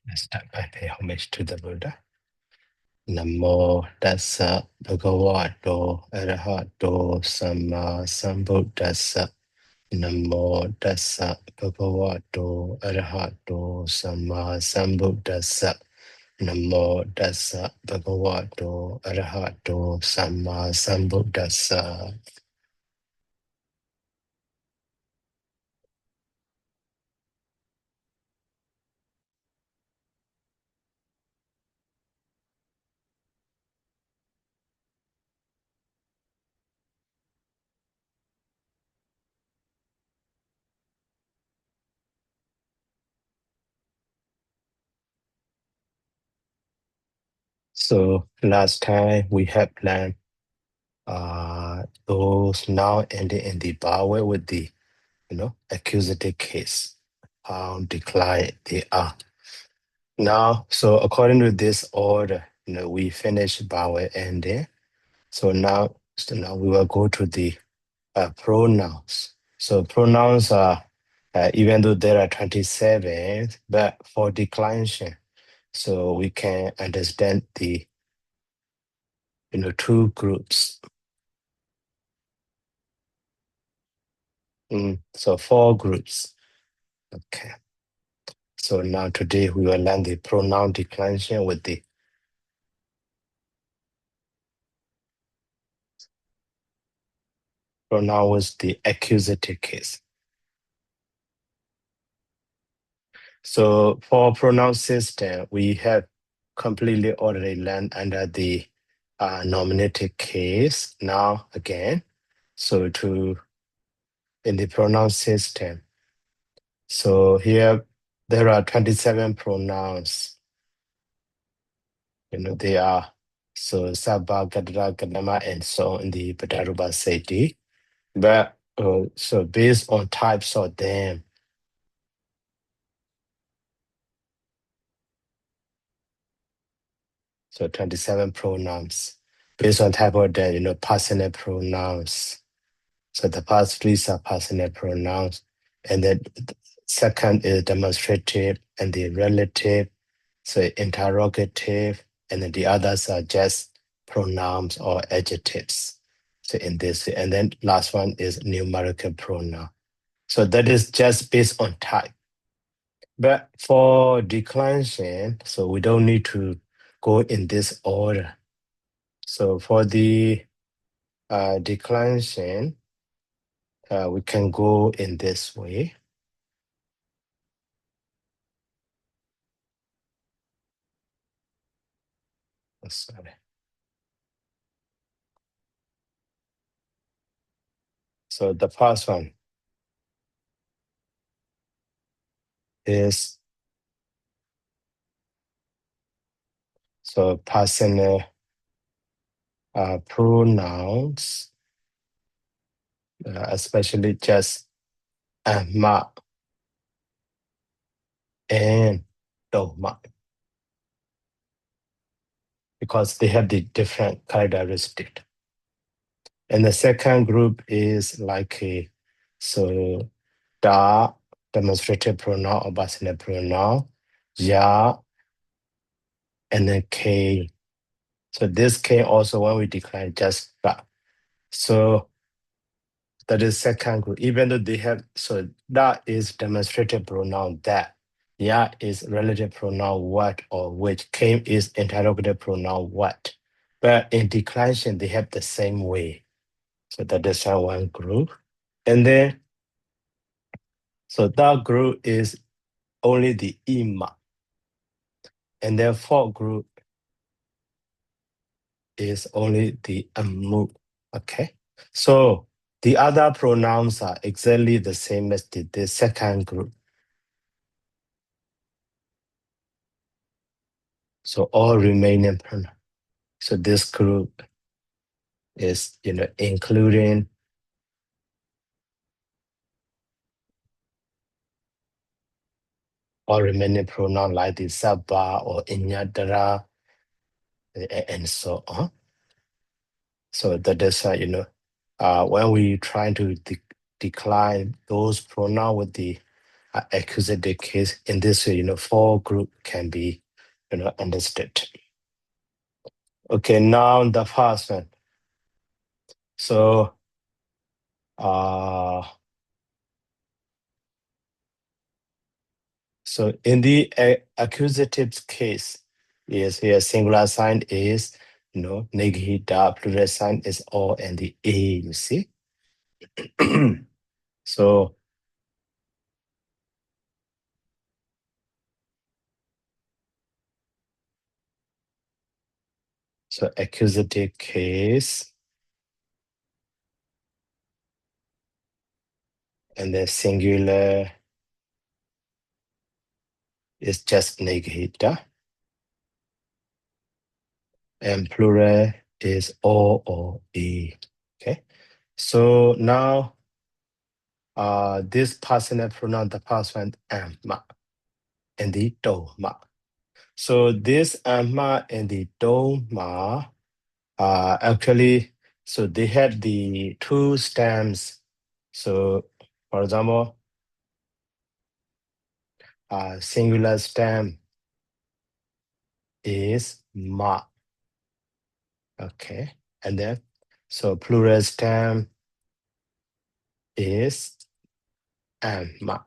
Let's start by pay homage to the Buddha. Namo tassa bhagavato arahato samma sambuddhassa. Namo tassa bhagavato arahato samma sambuddhassa. Namo tassa bhagavato arahato samma sambuddhassa. So last time we have learned those now ending in the vowel with the accusative case, how decline they are. Now, so according to this order, we finish vowel ending. So now we will go to the pronouns. So pronouns are, even though there are 27, but for declension, so we can understand the, two groups. So 4 groups. Okay. So now today we will learn the pronoun declension with the pronoun with the accusative case. So for pronoun system, we have completely already learned under the nominative case. Now again, so in the pronoun system, so here there are 27 pronouns. They are so Sabha, Gadara, Gadama, and so on in the Pataruba Seti. But so based on types of them, so 27 pronouns. Based on type of them, personal pronouns. So the past 3 are personal pronouns. And then the second is demonstrative and the relative, so interrogative, and then the others are just pronouns or adjectives. So in this, and then last one is numerical pronoun. So that is just based on type. But for declension, so we don't need to go in this order. So for the declension, we can go in this way. Sorry. So the first one is so personal pronouns, especially just ma and doma, because they have the different characteristic. And the second group is like so da, demonstrative pronoun or personal pronoun, ya, and then k. So this k also when we decline just da. So that is second group. Even though they have, so that is demonstrative pronoun that. Ya is relative pronoun what or which. Came is interrogative pronoun what. But in declension, they have the same way. So that is one group. And then, so that group is only the ima. And then fourth group is only the amu. Okay. So the other pronouns are exactly the same as the second group. So all remaining pronouns. So this group is, including all remaining pronoun like the sabba or inyadara and so on. So that is, when we try to decline those pronouns with the accusative case. In this way, 4 group can be, understood. Okay, now the first one. So, so in the accusative case, yes, here singular sign is, negita, plural sign is O and the A, you see. So accusative case, and the singular is just negita, and plural is O or E. Okay. So now, this personal pronoun, the past one, amma, and the doma. So this amma and the doma, actually, so they have the 2 stems. So, for example, singular stem is ma. Okay, and then so plural stem is amma.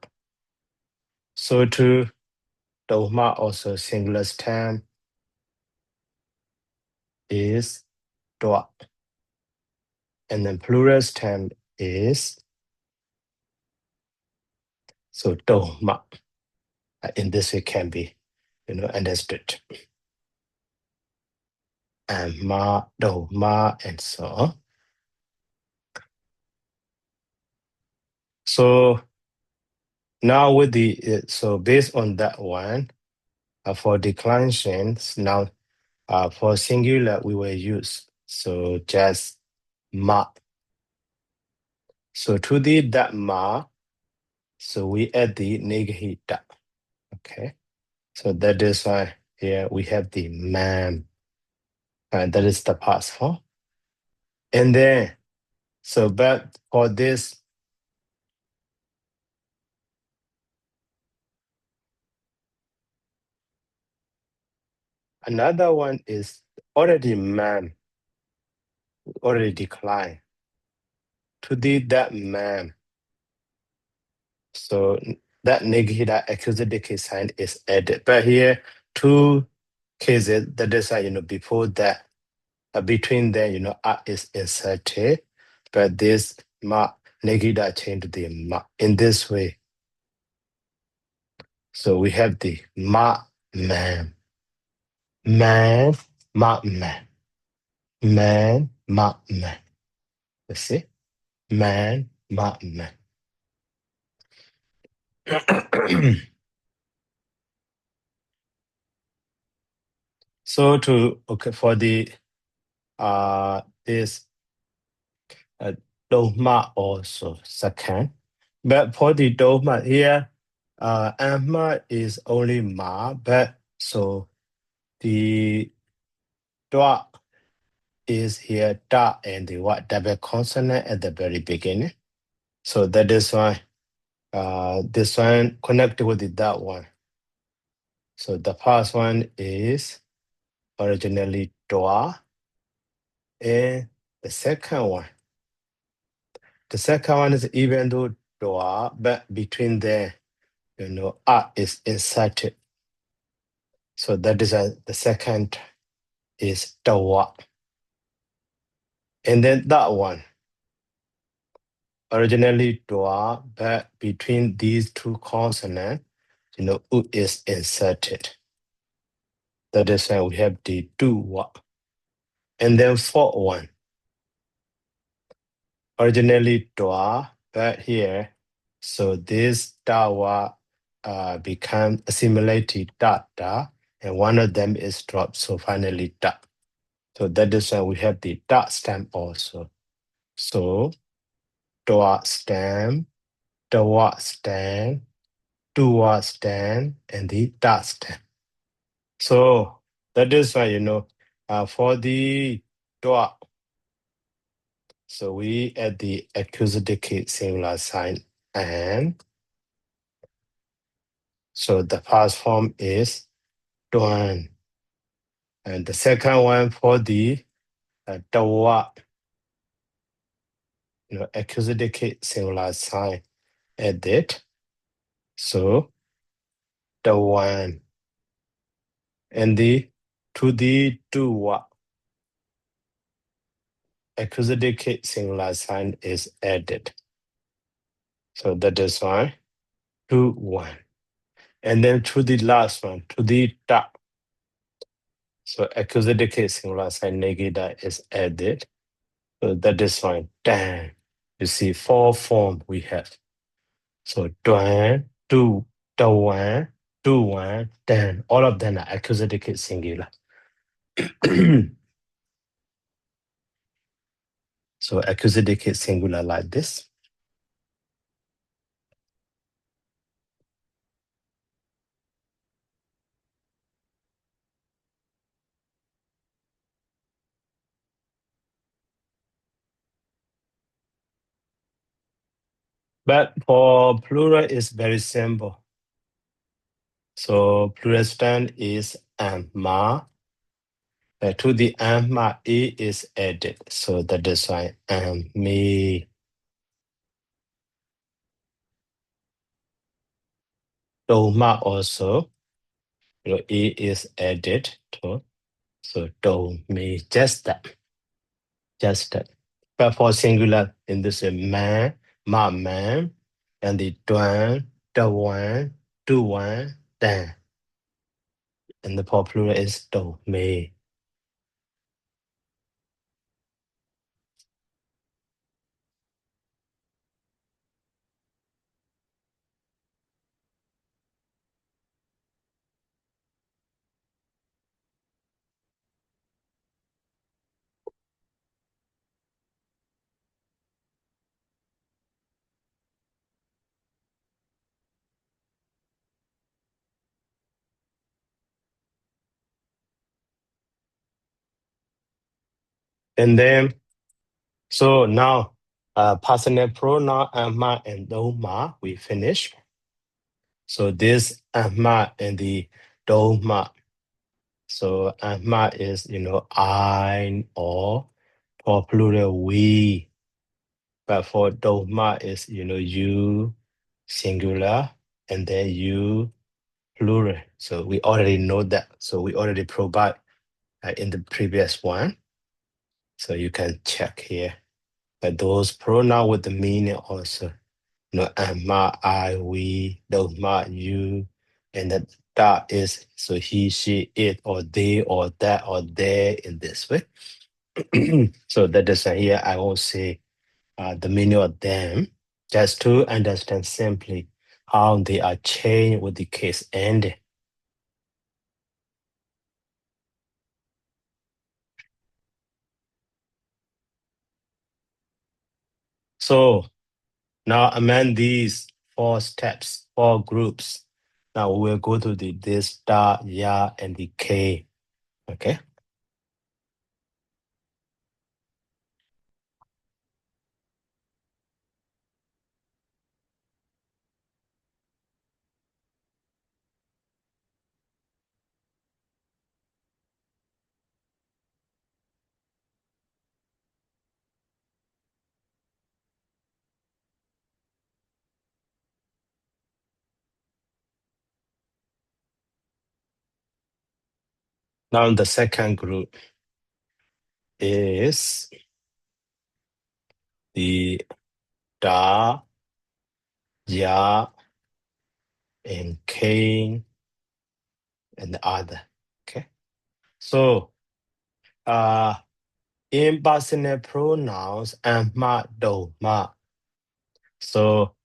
So to doma also singular stem is dwa, and then plural stem is so doma. In this way can be, understood. And ma, doma, and so on. So now with the so based on that one, for declensions, now for singular we will use so just ma. So to the that ma, so we add the negahita. Okay, so that is why here we have the man, and that is the past form. And then so but for this, another one is already man, already declined. To the that man, so that negahita accusative case sign is added. But here 2 cases, that is why, before that, between them, is inserted, but this ma negida changed the ma in this way. So we have the ma man, man ma man, man ma man. You see, man ma man. So for the this dogma also second. But for the dogma here, amma is only ma, but so the dwa is here da and the what double consonant at the very beginning. So that is why this one connected with that one. So the first one is originally dwa, and the second one. The second one is even though dwa, but between there, a is inserted. So that is the second is dawa. And then that one, originally dwa, but between these 2 consonants, u is inserted. That is why we have the duwa. And then fourth one, originally dwa, but here, so this dawa become assimilated da, and one of them is dropped, so finally da. So that is why we have the da stem also. So dwa stem, dawa stem, duwa stem, and the da stem. So that is why, for the dwa, so we add the accusative case singular sign and So the past form is tuan. And the second one for the tawa, accusative case singular sign added. So tawan. And the to the tuwa, accusative case singular sign is added. So that is why 2, 1. And then to the last one, to the ta. So accusative case singular sign negative is added. So that is fine. Tan. You see 4 form we have. So tuan, tu, tawan, tuan, tan. All of them are accusative case singular. So accusative case singular like this. But for plural, it's very simple. So plural stand is ma. To the ma, e is added. So that is why me. Doma also, e is added to. So do me, just that. Just that. But for singular, in this man, ma man, and the tuan, the one, do one, dan. And the popular is do me. And then, so now, personal pronoun, ma and do ma, we finish. So this ma and the do ma. So ma is, I or for plural we. But for dogma is, you singular and then you plural. So we already know that. So we already provide in the previous one. So you can check here. But those pronoun with the meaning also, ma, I, we, dogma, you, and that is, so he, she, it, or they, or that, or they in this way. So that is why here I will say the meaning of them, just to understand simply how they are changed with the case ending. So now among these 4 steps, 4 groups, now we will go to this, da, ya, and the k. Okay. Now the second group is the da, ya, and k, and the other. Okay. So impersonal pronouns ma, do, ma. So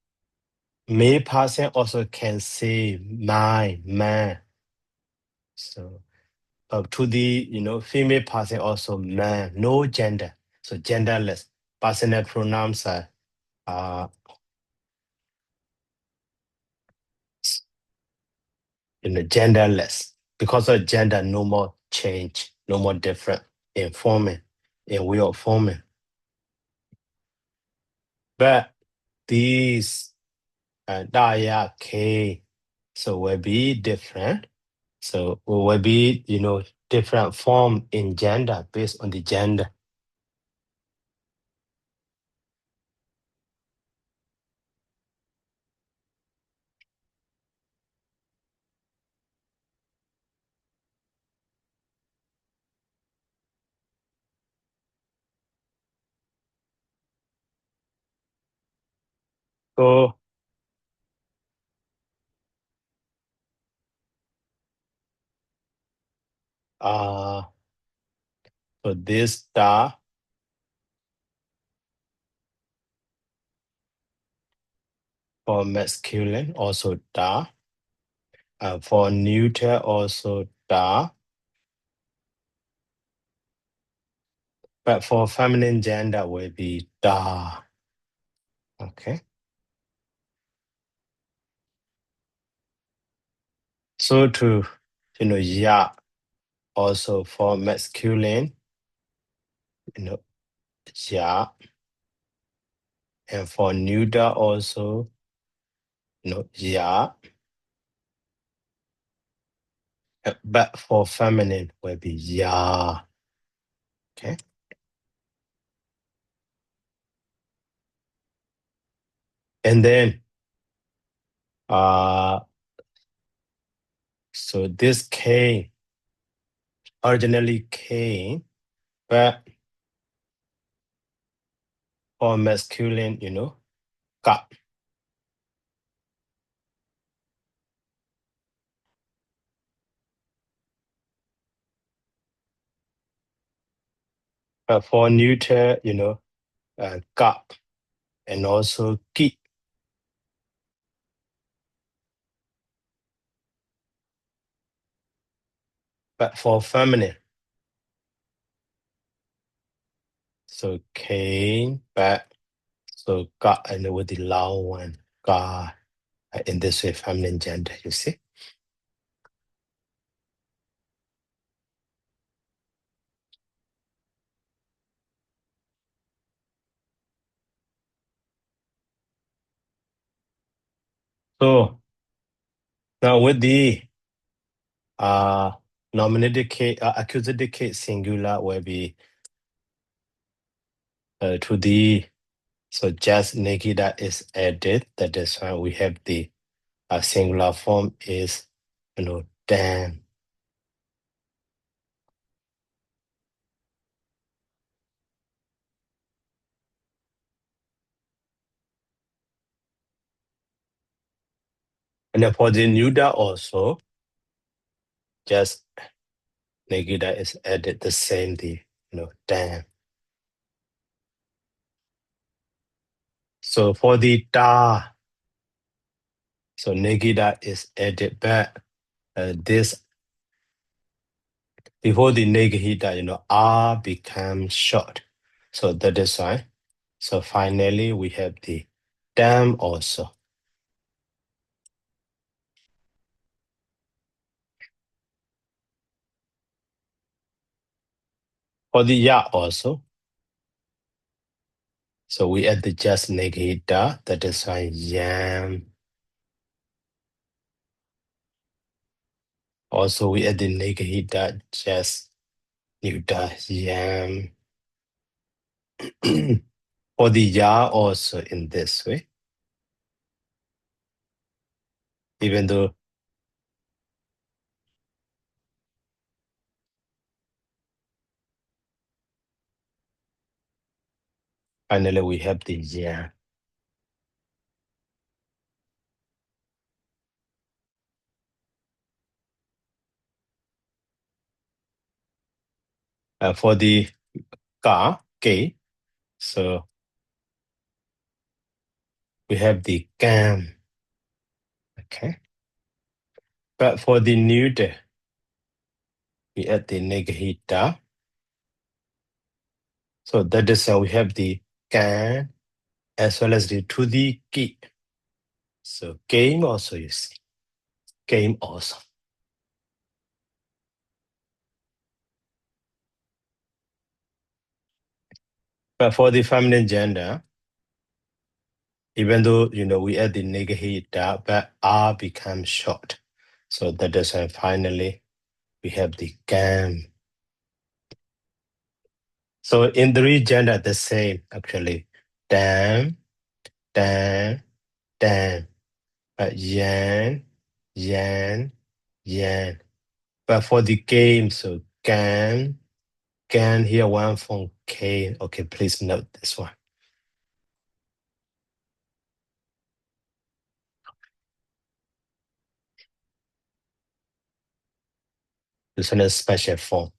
male person also can say my, man. So to the female person also man, no gender. So genderless. Personal pronouns are uh, genderless. Because of gender, no more change, no more different in forming, in way of forming. But these da, ya, k, So will be different. So will be, different form in gender based on the gender. So uh so this star for masculine also da. For neuter also da. But for feminine gender will be da. Okay. So to ya also for masculine, ya. And for neuter also, ya. But for feminine will be ya. Okay. And then so this K originally came, but for masculine, ka. But for neuter, ka and also ki. But for feminine, so came back, so ka and with the long one, ka. In this way, feminine gender, you see. So now with the nominative case, accusative case singular will be to the, so just negida is added. That is why we have the singular form is, damn. And then for the neuter also, just negida is added the same, damn. So for the da, so negida is added back. This before the negida, R becomes short. So that is why. So finally we have the damn also. For the ya also. So we add the just negida. That is why yam. Also we add the negida just yuda yam. For the ya also in this way. Even though finally we have the yam. For the ka, K, so we have the cam. Okay. But for the neuter, we add the negahita. So that is how we have the can as well as the to the ki. So game also, you see. Game also. But for the feminine gender, even though, we add the negative da, but R becomes short. So that is why finally we have the gam. So in the gender, the same actually. Dam, dam, dam. But yan, yan, yan. But for the game, so can here one from K. Okay, please note this one. This one is special form.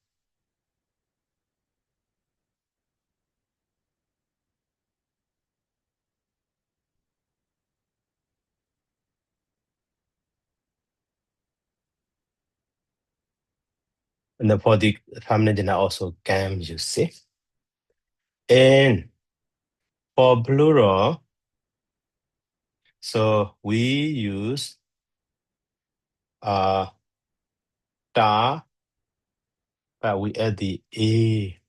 And then for the feminine gender also gam, you see. And for plural, so we use da, but we add the A.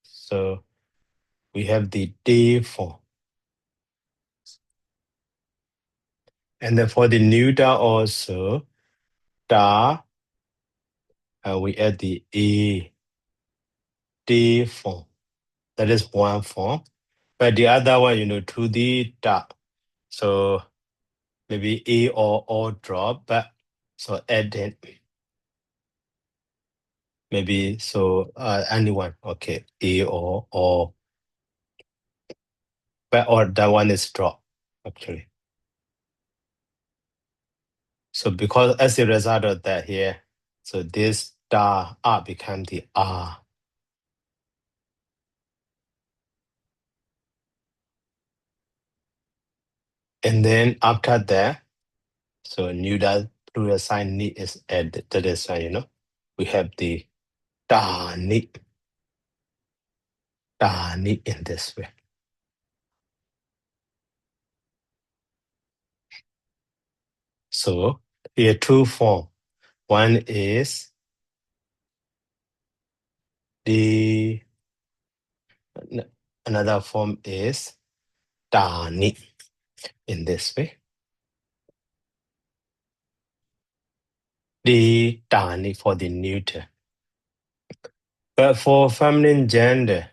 So we have the D form. And then for the neuter also, da, we add the A, D form. That is one form. But the other one, to the da. So maybe A or O drop, but so add in maybe so anyone. Okay, A or O. But or that one is drop, actually. So because as a result of that here, so this da R become the R. And then after that, so new that plural sign ni is added. That is why, we have the da ni in this way. So here two form. One is another form is da ni in this way. The da ni for the neuter. But for feminine gender,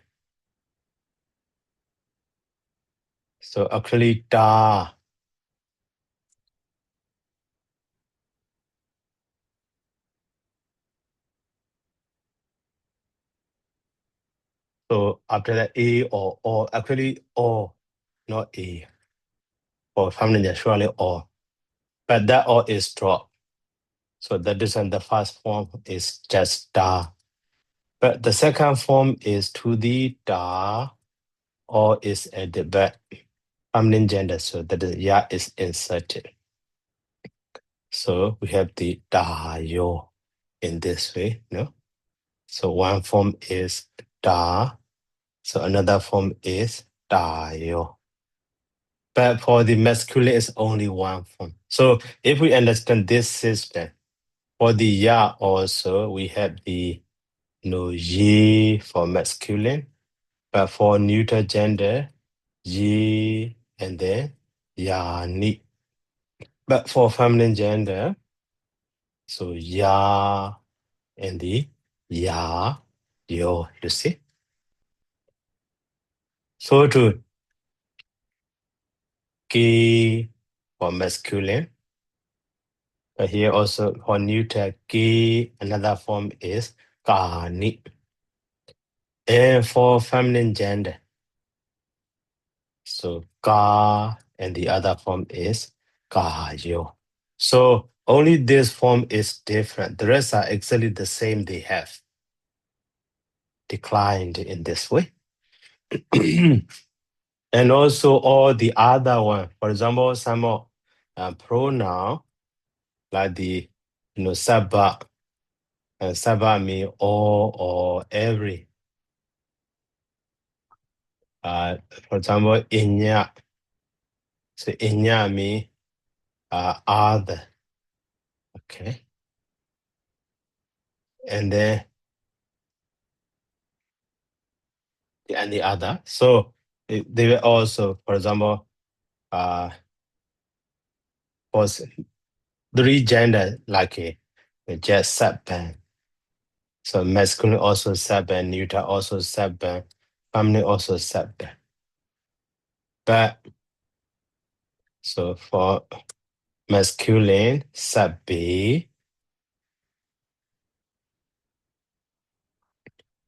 so actually da. So after that A or actually O, not A. For feminine gender, surely O. But that O is dropped. So that is, and the first form is just da. But the second form is to the da or is added back. Feminine gender, so that is ya is inserted. So we have the da yo in this way, no? So one form is da, so another form is da yo. But for the masculine, it's only one form. So if we understand this system, for the ya also, we have the ye for masculine, but for neuter gender, ye and then ya ni. But for feminine gender, so ya and the ya, yo, you see? So to ki for masculine, but here also for neuter ki, another form is ka ni. And for feminine gender, so ka and the other form is ka yo. So only this form is different. The rest are exactly the same. They have declined in this way. And also all the other one, for example, some of pronoun like the sabba, sabba mean all or every. For example, inya. So inya mean other. Okay. And then and the other. So they were also, for example, was 3 gender like just 7. So masculine also 7, neuter also 7, feminine also 7. But so for masculine, B,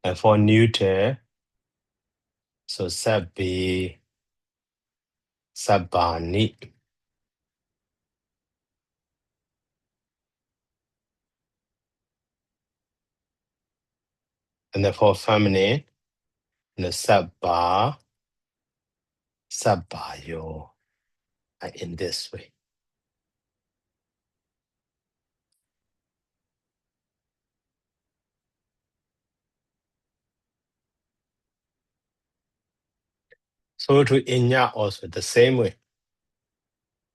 and for neuter, so B, Sabani. And then for feminine, Sabba, Sabayo, in this way. So to Inya also the same way.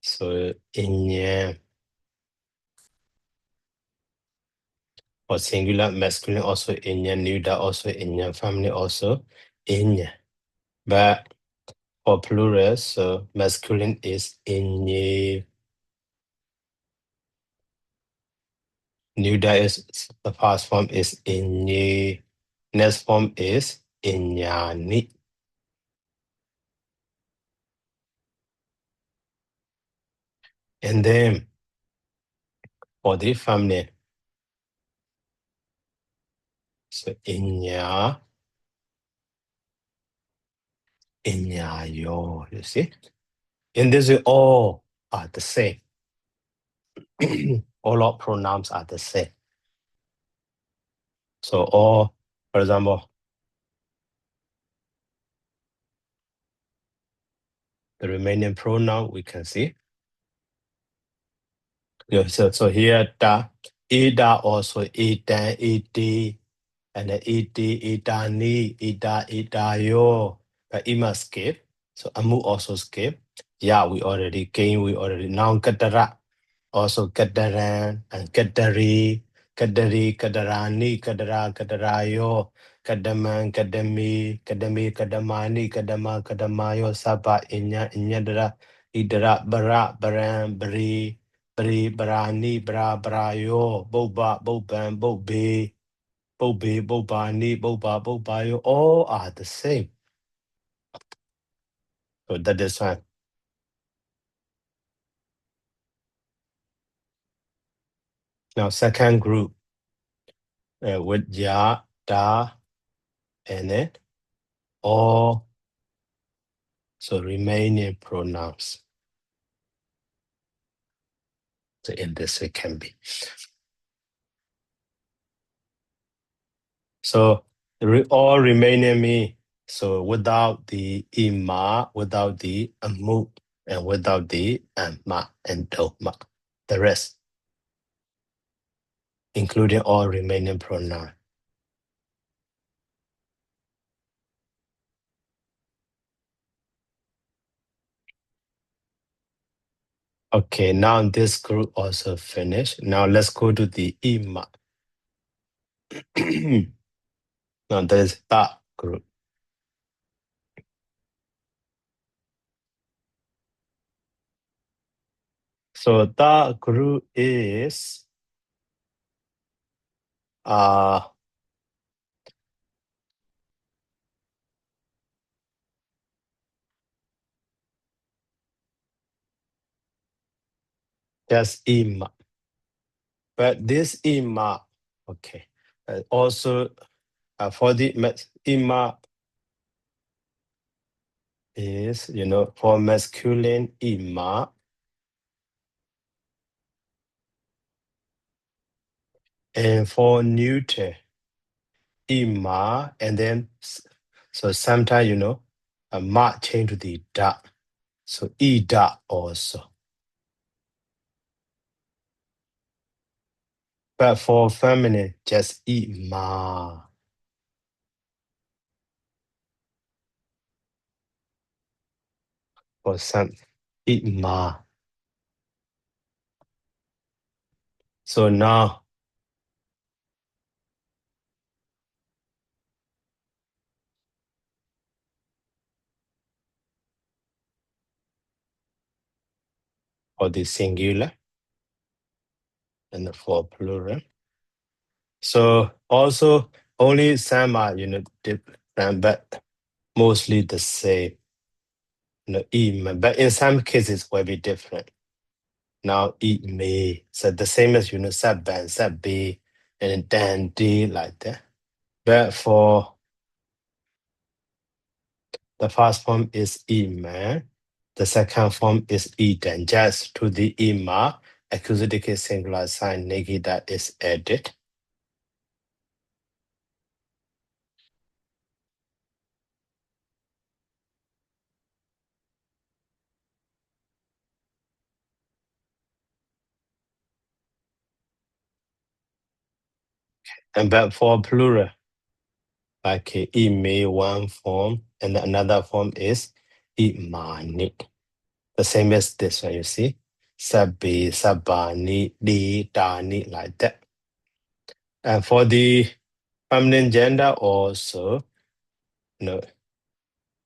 So Inya for singular, masculine also Inya, neuter also Inya, feminine also Inya. But for plural, so masculine is Inye. Neuter is the past form is Inye. Next form is Inyani. And then for the feminine, so Inya, Inyayo, you see? In this way, all are the same. All our pronouns are the same. So all, for example, the remaining pronoun we can see. Yeah, so here, ida also ita, iti, and then iti, itani, ita, yo. But it must skip. So amu also skip. Yeah, we already now katara. Also kadaran and kadari, kadarani, kadarayo, kadaman, kadamani, kadamayo, saba, inyadara, idara, baran, barani, brayo, boban, bobani, bobayo, all are the same. So that is fine. Now second group with ya, da, and then all. So remaining pronouns. So in this way can be. So all remaining me. So without the ima, without the amu, and without the ma and doma. The rest, including all remaining pronouns. Okay, now this group also finished. Now let's go to the ima. Now there is that group. So that group is just ima. But this ima, okay, also for the ima is, for masculine ima, and for neuter ima, and then so sometimes a ma change to the da, so ida also. But for feminine, just ima. For some, ima. So now, for the singular and for plural. So also only some are different, but mostly the same. But in some cases will be different. Now it may, so the same as sub ban, sub b, and then d like that. But for the first form is ima, the second form is eaten. Just to the ima, accusative case singular sign negative is added. And but for plural, like ime one form, and another form is imani. The same as this one, you see. Sabbi, sabani, di, dani, like that. And for the feminine gender also,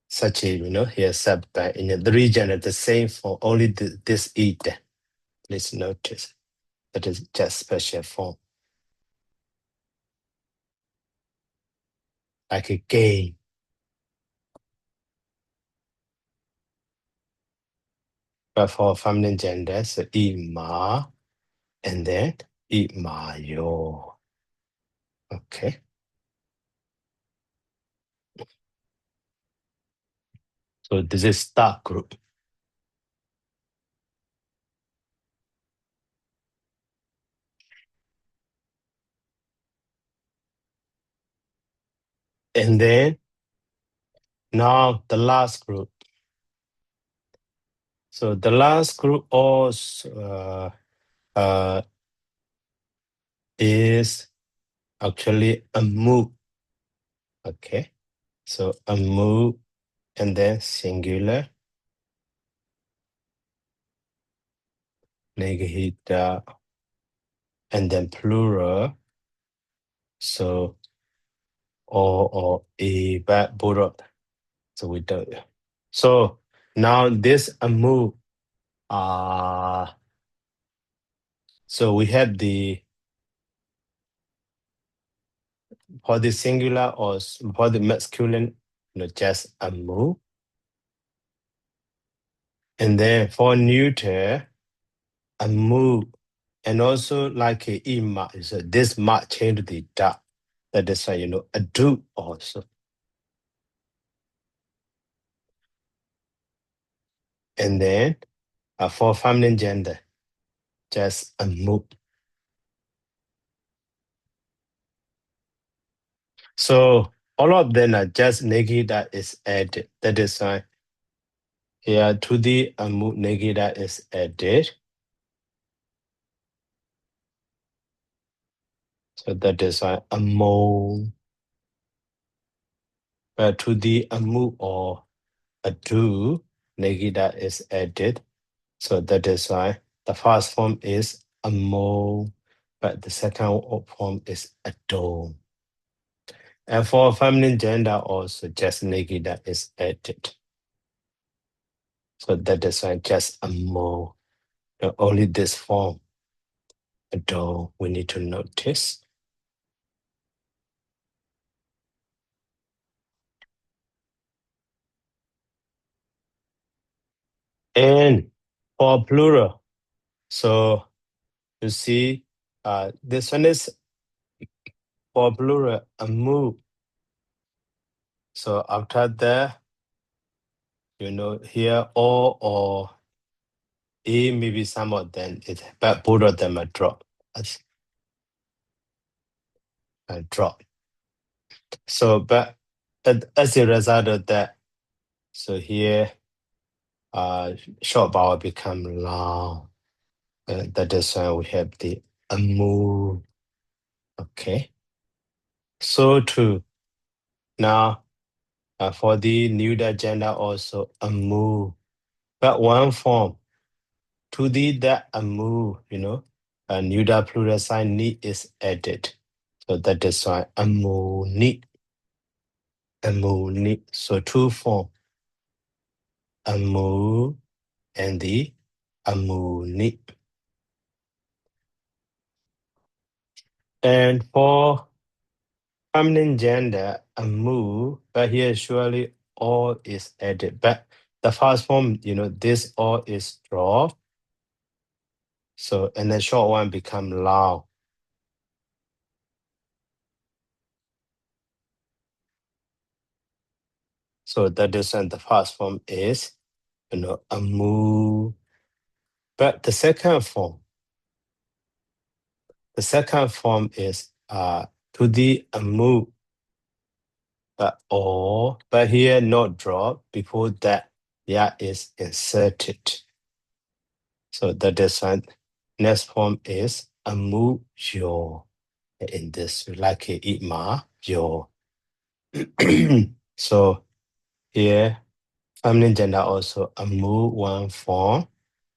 such a, here sabba in the region at the same form, only this it. Please notice that is just special form. Like a game. But for feminine gender, so ima, and then imayo. Okay. So this is start group. And then now the last group. So the last group also is actually a move. Okay. So a move and then singular, negative, and then plural. So or a bad border. So we don't. So now this a move. So we have for the singular or for the masculine, just a move. And then for neuter, a move. And also like a ima, so this mark change the da. That is why a do also. And then for feminine gender, just a move. So all of them are just negative that is added. That is why here to the move negative that is added. So that is why a move. But to the move or a do, negative is added. So that is why the first form is a move, but the second form is a do. And for feminine gender also just negative is added. So that is why just a move. Only this form, a do, we need to notice. And for plural, so you see, this one is for plural, a move. So after that, here O or A, maybe some of them, but both of them are drop. Drop. So, but as a result of that, so here, short vowel become long. That is why we have the a move. Okay. So too. Now, for the neuter gender also a move, but one form. To the that a move, a neuter plural sign ni is added. So that is why ammoni. So two form, ammo and the amuni. And for feminine gender, amu, but here surely all is added. But the first form, this all is dropped. So, and the short one become lao. So that is when the first form is, amu. But the second form is to the amu, but here not drop. Before that, yeah is inserted. So that is when next form is amu yo. In this, like itma yo. So here, feminine gender also amu one form,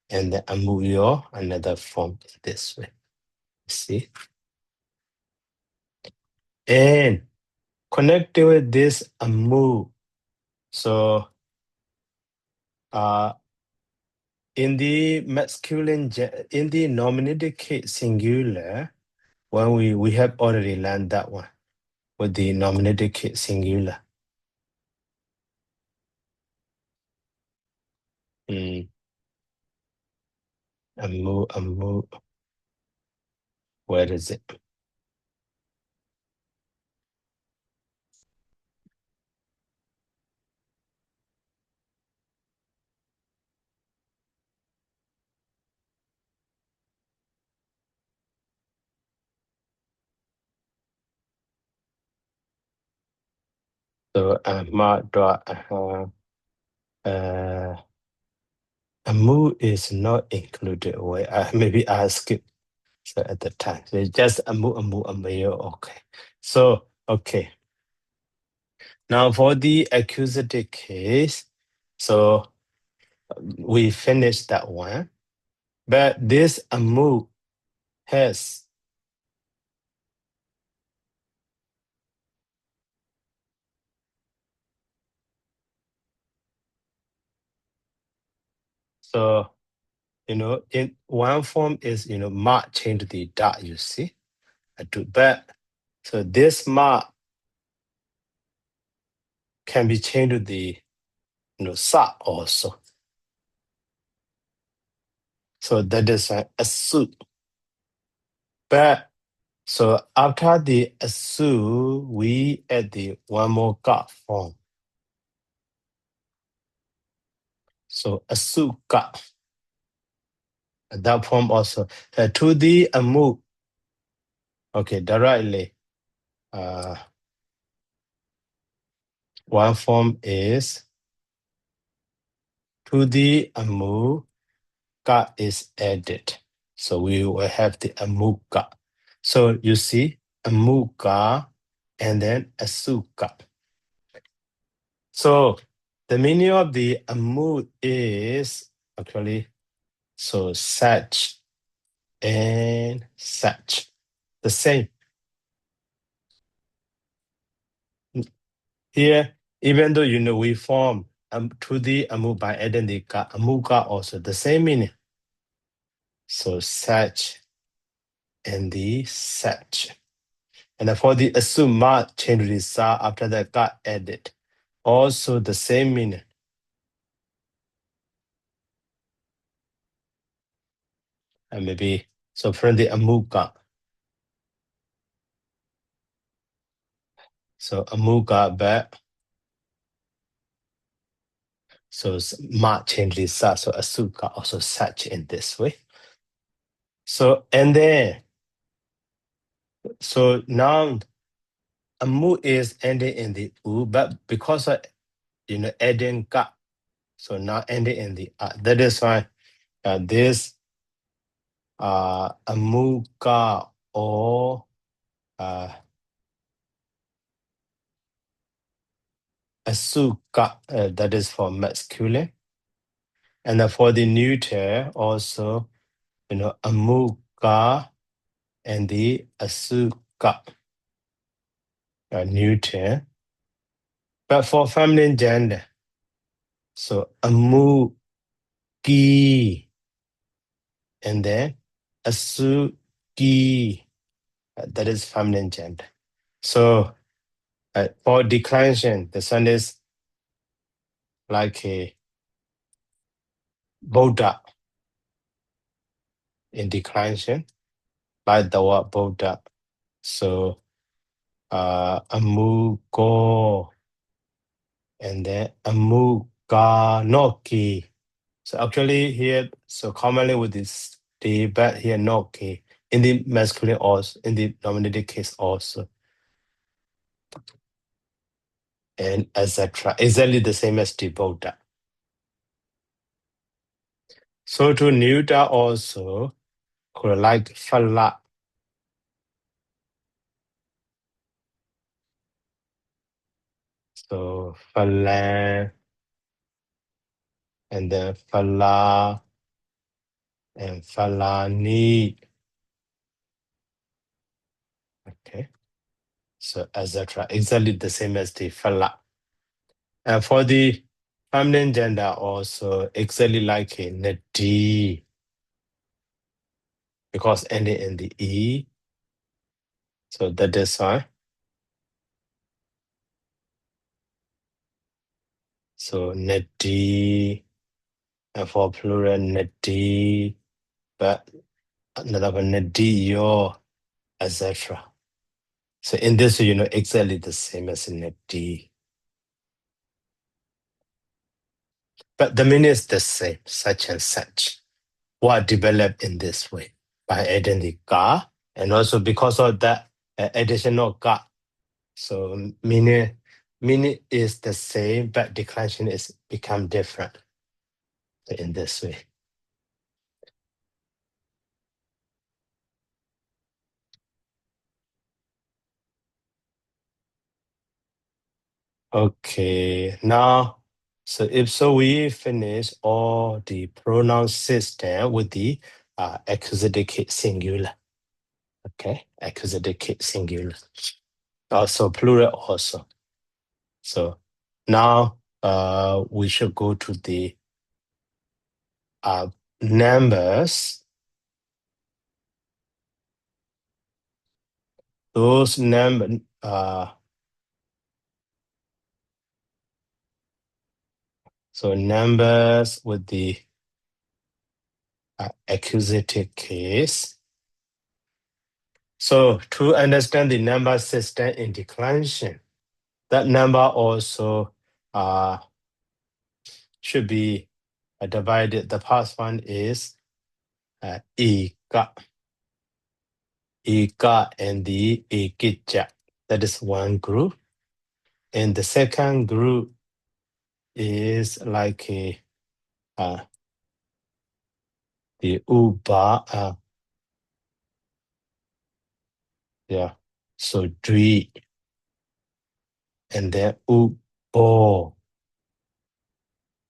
and the amu yo another form this way. See, and connected with this amu. So, in the masculine, in the nominative case singular, when we have already learned that one with the nominative case singular. Amu. Where is it? So amu is not included. Maybe I skipped at the time. So it's just amu. Okay. So okay. Now for the accusative case, so we finished that one, but this amu has so in one form is ma change the dot. You see, I do, but so this ma can be changed to the sa also. So that is a suit. But so after the asu, we add the one more ka form. So asu ka. That form also. To the amu. Okay, directly. One form is to the amu, ka is added. So we will have the amu ka. So you see, amu ka and then asuka. So the meaning of the amu is actually so such and such. The same. Here, even though we form to the amu by adding the ka, amuka also the same meaning. So such and the such. And for the assume ma change the sa after the ka added. Also the same meaning. And maybe so from the amuka. So amuka back. So ma change the sa, so asuka also such in this way. So and then so now amu is ending in the u, but because of adding ka, so now ending in the that is why this amuka or asuka, that is for masculine. And then for the neuter, also, amuka and the asuka, neuter. But for feminine gender, so amuki and then asuki, that is feminine gender. So for declension, the son is like a Buddha in declension, like the word Buddha. So amugo, and then amuganoki. So actually here, so commonly with this the but here noki in the masculine also, in the nominative case also, and etc. Exactly the same as the Buddha. So to neuter also, like fala. So fala, and then fala, and falani. Okay. So etc. Exactly the same as the fala. And for the feminine gender also exactly like a nadi, because ending in the E. So that is why. So nadi, and for plural nadi, but another one nadi yo, etc. So in this way, exactly the same as in nadi. But the meaning is the same, such and such. What developed in this way by adding the ka, and also because of that additional ka. So meaning is the same, but declension is become different in this way. Okay, now, so if so, we finish all the pronoun system with the accusative case singular. Okay, accusative case singular. Also plural also. So now we should go to the numbers. Those numbers so numbers with the accusative case. So to understand the number system in declension, that number also should be divided. The first one is ika, and the ikija. That is one group. And the second group is like the uba, so dwi, and then ubo,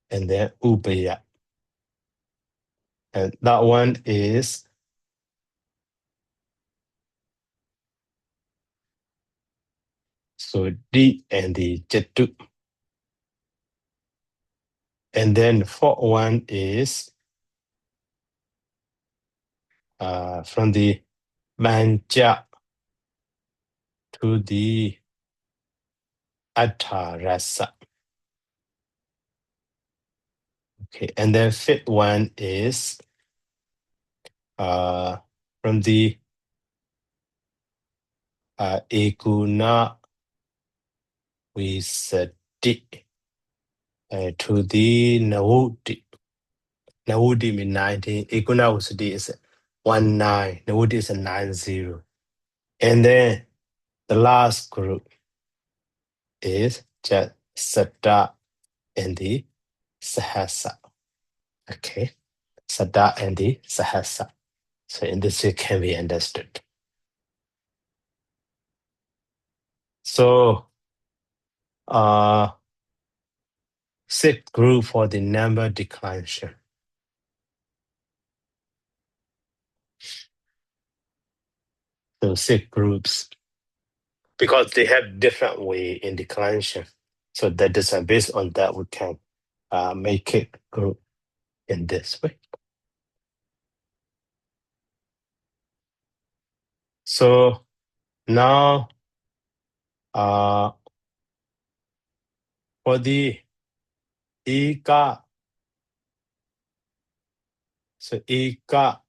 and then ubaya. And that one is so di and the jetu. And then fourth one is from the manja to the atarasa. Okay, and then fifth one is from the ekuna wisati to the nawudi. Nawudi means 19. Ekuna wisati is 19. Nawudi is a 90. And then the last group is just Sada and the Sahasa. Okay, Sada and the Sahasa. So in this way can be understood. So sixth group for the number declension. So six groups, because they have different way in declension. So that is based on that we can make it group in this way. So now for the ika, so ika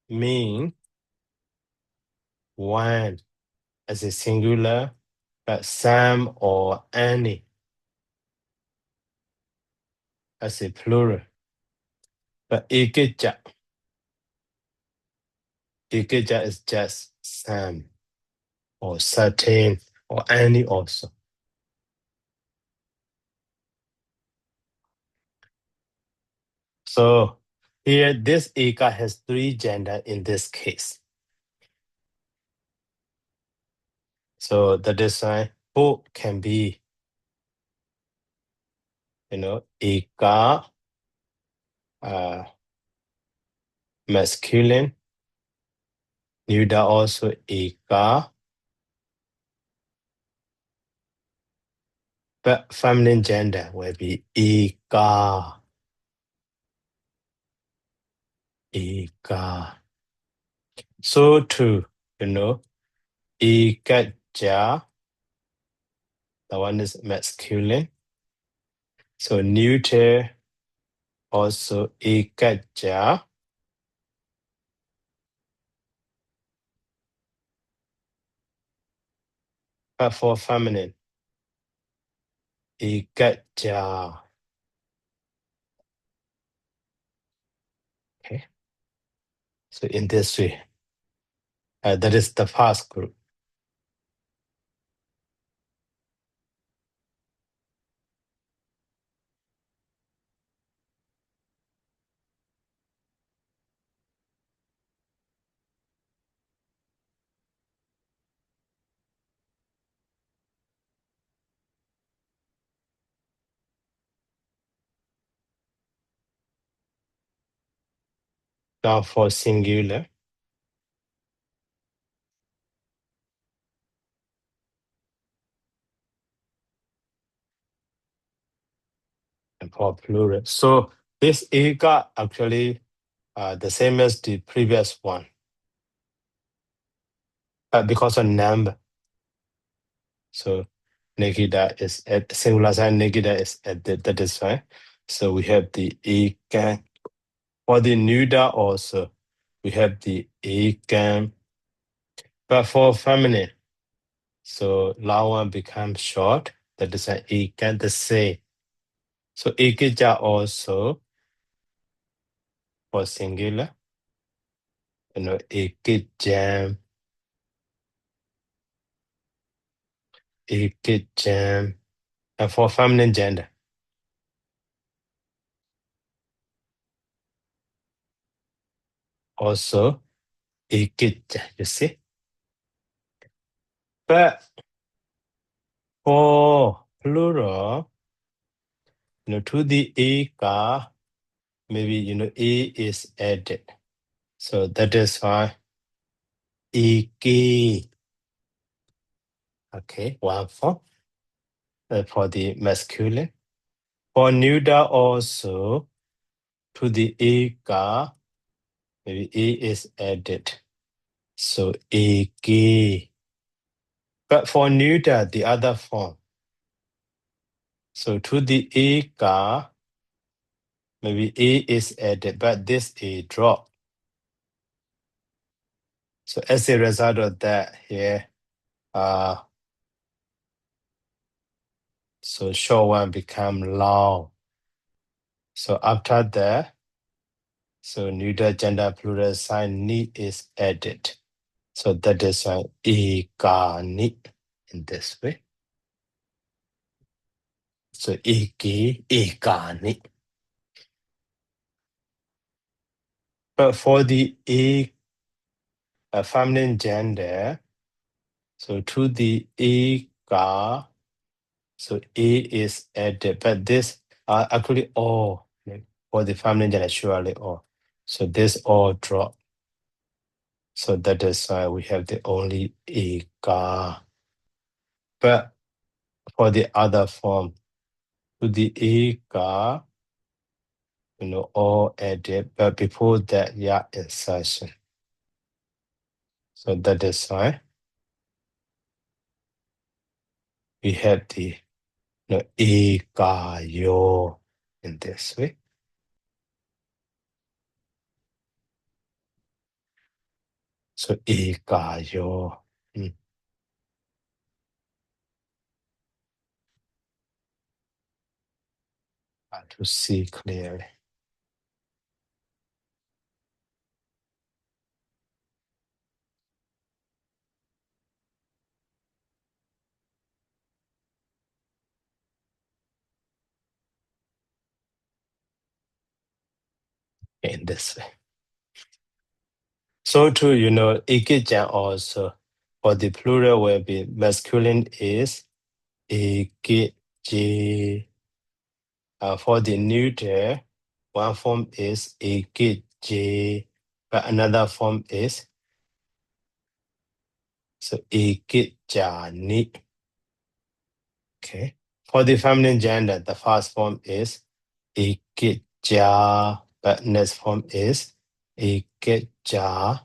mean one as a singular, but some or any as a plural. But ikeja is just some or certain or any also. So here, this ika has three gender in this case. So that is why who can be, ika masculine, neuter also ika, but feminine gender will be ika. Ika. So too, ikaja, the one is masculine. So neuter also ikaja. But for feminine, ikaja. Okay. So in this way, that is the first group. Now for singular, and for plural. So this ika actually the same as the previous one, because of number. So negida is at singular sign, negida is at that is fine. So we have the ika. For the neuter also, we have the ika. But for feminine, so long one becomes short. That is an ika the same. So ikija also for singular, ikijam, ikijam. And for feminine gender, also ikija, you see. But for plural, to the ika, maybe, a is added. So that is why iki. Okay, one form for the masculine. For neuter also, to the ika, maybe a is added. So iki. But for neuter, the other form. So to the ika, maybe a is added, but this a drop. So as a result of that here, so short one become long. So after that, so neuter gender plural sign ni is added. So that is why ika ni in this way. So iki, ika ni. But for the feminine gender, so to the ika, so a is added, but this are actually all for the feminine gender, surely all. So this all drop. So that is why we have the only ika. But for the other form, to the ika, all added, but before that, insertion. So that is why we have the ekayo in this way. So ekayo. To see clearly. In this way. So too, ikijang also, for the plural will be masculine is ikiji. For the neuter, one form is ikiji, but another form is so ikijani. Okay. For the feminine gender, the first form is ikija, but next form is ikijayo.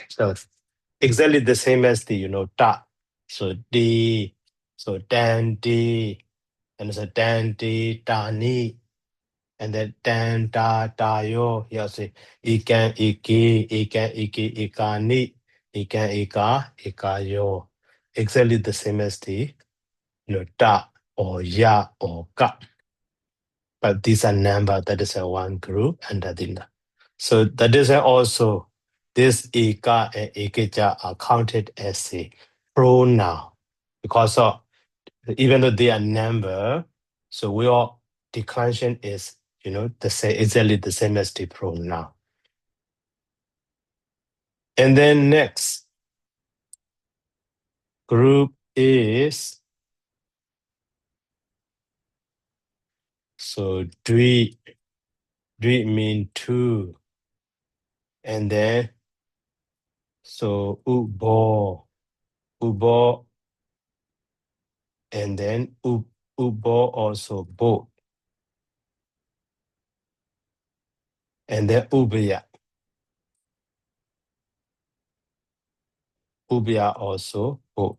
So exactly the same as the ta. So di, so dan di, and so dan di tani, and then dan da dayo. You say ikan iki ikani, ikan ikayo. Exactly the same as the ta or ya or ka. But these are number, that is a one group and the. So that is also this ika and ikeja are counted as a pronoun because of, even though they are number, so we all declension is the same, exactly the same as the pronoun. And then next group is so dwi mean two, and then so ubo and then ubo also boat, and then ubia also boat.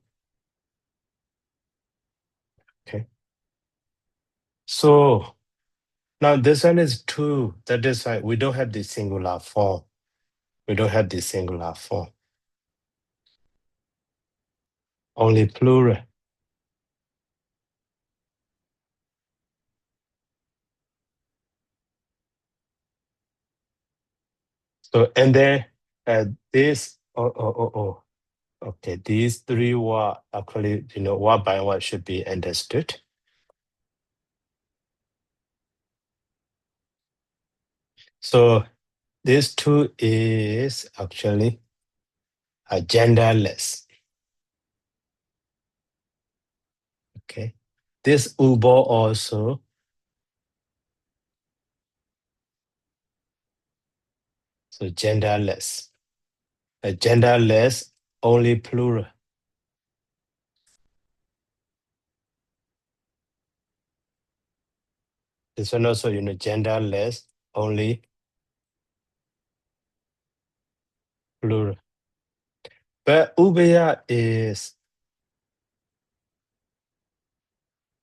Okay. So now this one is two. That is why we don't have the singular form. We don't have the singular form. Only plural. So and then this okay, these three were actually one by one should be understood. So this two is actually genderless. Okay. This ubo also so genderless. Genderless, only plural. This one also, genderless, only plural. But ubaya is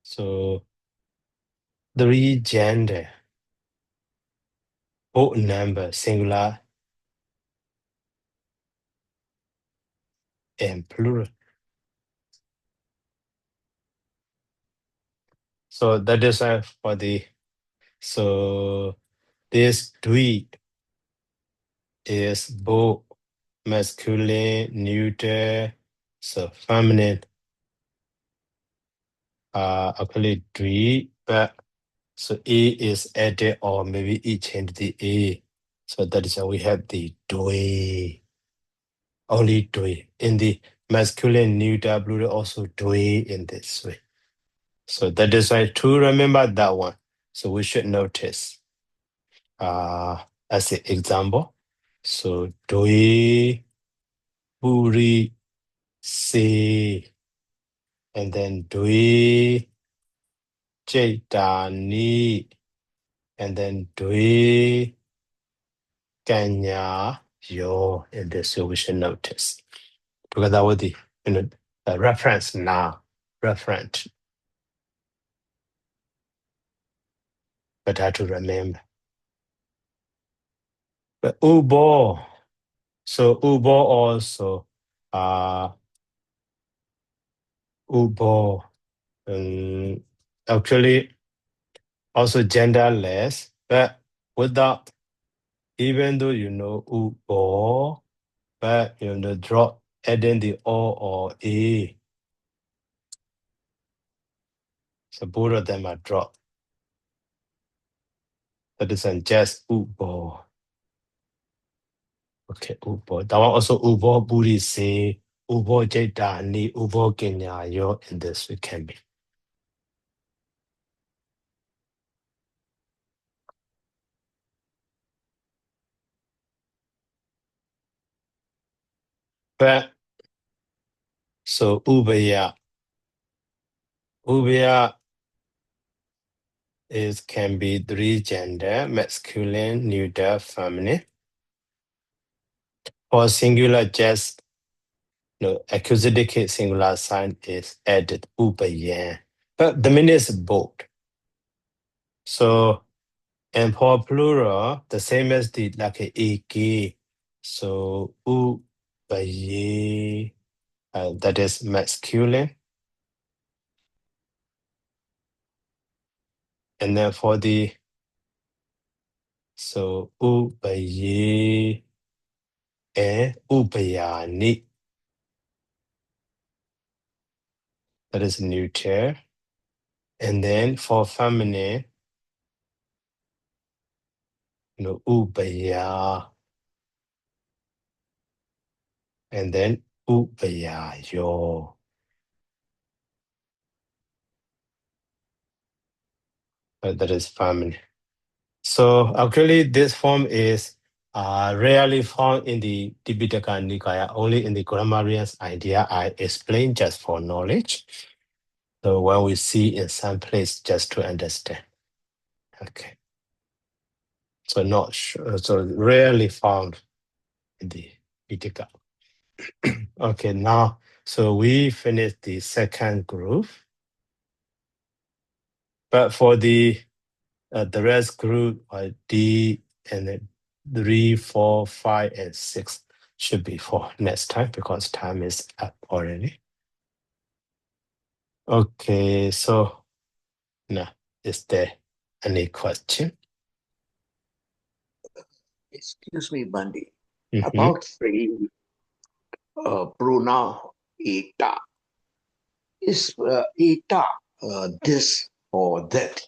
so three gender, both number, singular and plural. So that is for the, so this dwi is both masculine, neuter, so feminine. Actually dwi, but so A is added or maybe E change the A. So that is why we have the dwi. Only dwi. In the masculine neuter plural also dwi in this way. So that is why to remember that one. So we should notice as an example. So dwi puri se, and then dwi chaitani, and then dwi kanya yo in this, so we should notice. Together with the reference now, referent. Better to remember. But ubo. So ubo also ubo actually also genderless, but without, even though ubo, but drop adding the o or a. So both of them are dropped. That isn't just ubo. Okay, ubo. That one also ubo buri say, ubo jeta ni, ubo kenya yo, in this we can be. But so ubaya can be three gender, masculine, neuter, feminine. For singular, just accusative case singular sign is added ubayan. But the meaning is both. So, and for plural, the same as the like a. So ubaye, that is masculine. And then for the so ubaye and ubayani, that is neuter. And then for feminine, ubaya. And then ubaya yo. That is feminine. So actually this form is rarely found in the Tipitaka Nikaya, only in the grammarian's idea I explained just for knowledge. So when we see in some place, just to understand. Okay. So not sure, so rarely found in the Pitaka. Okay, now, so we finished the second group. But for the rest group, D and then 3, 4, 5, and 6 should be for next time because time is up already. Okay, so now, is there any question? Excuse me, Bundy. About three pronoun eta. Is eta this or that?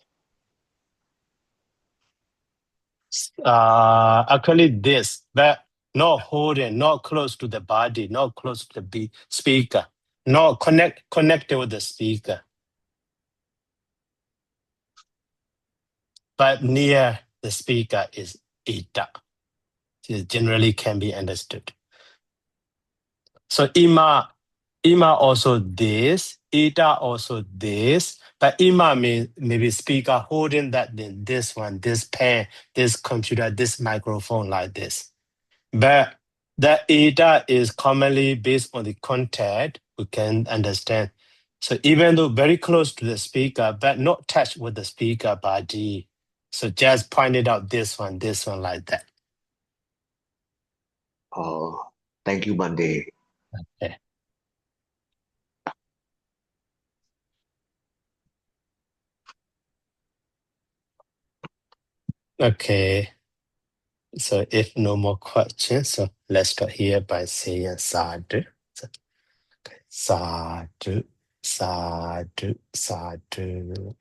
Actually this, but not holding, not close to the body, not close to the speaker, not connected with the speaker, but near the speaker is eta. It generally can be understood. So ima also this, eta also this, but ima means maybe speaker holding that, then this one, this pen, this computer, this microphone like this. But the eta is commonly based on the contact, we can understand. So even though very close to the speaker, but not touched with the speaker body. So just pointed out this one like that. Oh, thank you, Bundy. Okay. Okay. So if no more questions, so let's start here by saying sadhu. Okay. Sadhu, sadhu, sadhu.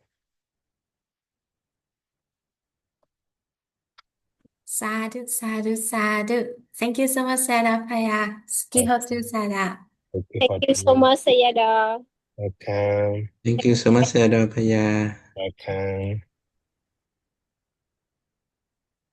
Sadhu, sadhu, sadhu. Thank you so much, Sarah Paya. Skihotu Sarah. Thank you so much, Sayada. Welcome. Thank you so much, Sayada Paya. Welcome.